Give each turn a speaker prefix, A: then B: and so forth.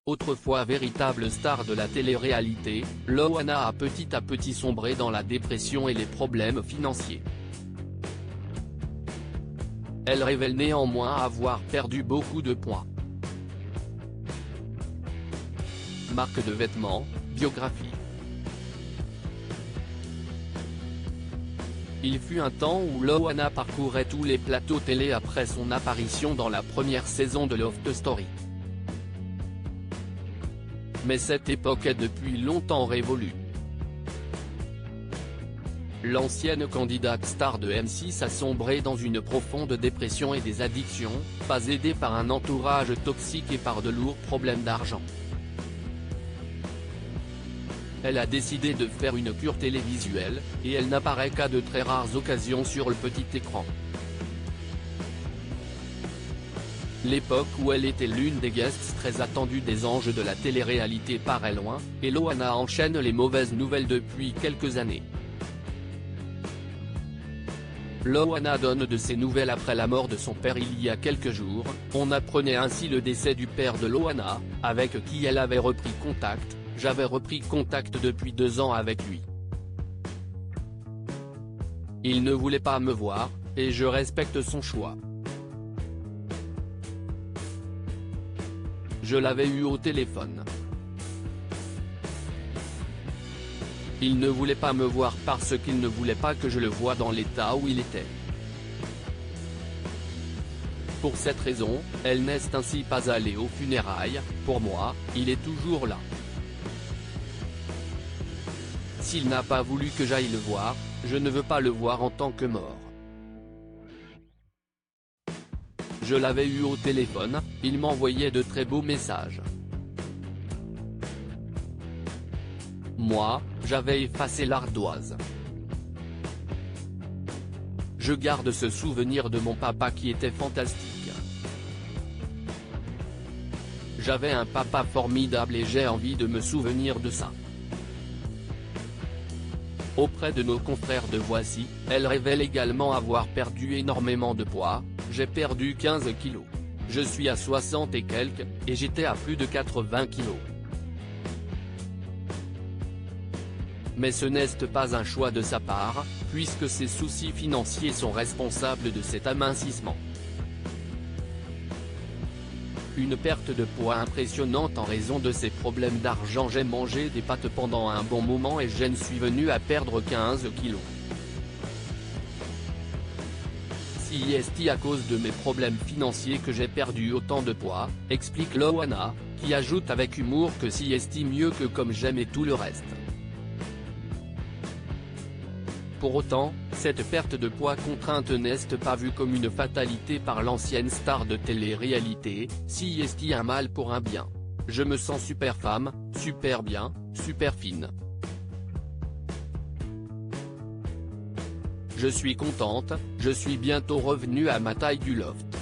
A: Autrefois véritable star de la télé-réalité, Loana a petit à petit sombré dans la dépression et les problèmes financiers. Elle révèle néanmoins avoir perdu beaucoup de poids. Marque de vêtements, biographie. Il fut un temps où Loana parcourait tous les plateaux télé après son apparition dans la première saison de Love Story. Mais cette époque est depuis longtemps révolue. L'ancienne candidate star de M6 a sombré dans une profonde dépression et des addictions, pas aidée par un entourage toxique et par de lourds problèmes d'argent. Elle a décidé de faire une cure télévisuelle, et elle n'apparaît qu'à de très rares occasions sur le petit écran. L'époque où elle était l'une des guests très attendues des anges de la télé-réalité paraît loin, et Loana enchaîne les mauvaises nouvelles depuis quelques années. Loana donne de ses nouvelles après la mort de son père il y a quelques jours. On apprenait ainsi le décès du père de Loana, avec qui elle avait repris contact. J'avais repris contact depuis 2 ans avec lui. Il ne voulait pas me voir, et je respecte son choix. Je l'avais eu au téléphone. Il ne voulait pas me voir parce qu'il ne voulait pas que je le voie dans l'état où il était. Pour cette raison, elle n'est ainsi pas allée aux funérailles. Pour moi, il est toujours là. S'il n'a pas voulu que j'aille le voir, je ne veux pas le voir en tant que mort. Je l'avais eu au téléphone, il m'envoyait de très beaux messages. Moi, j'avais effacé l'ardoise. Je garde ce souvenir de mon papa qui était fantastique. J'avais un papa formidable et j'ai envie de me souvenir de ça. Auprès de nos confrères de Voici, elle révèle également avoir perdu énormément de poids. J'ai perdu 15 kilos. Je suis à 60 et quelques, et j'étais à plus de 80 kilos. Mais ce n'est pas un choix de sa part, puisque ses soucis financiers sont responsables de cet amincissement. Une perte de poids impressionnante en raison de ses problèmes d'argent. J'ai mangé des pâtes pendant un bon moment et je ne suis venu à perdre 15 kilos. C'est à cause de mes problèmes financiers que j'ai perdu autant de poids, explique Loana, qui ajoute avec humour que c'est mieux que comme j'aime et tout le reste. Pour autant, cette perte de poids contrainte n'est pas vue comme une fatalité par l'ancienne star de télé-réalité. C'est un mal pour un bien. Je me sens super femme, super bien, super fine. Je suis contente, je suis bientôt revenue à ma taille du loft.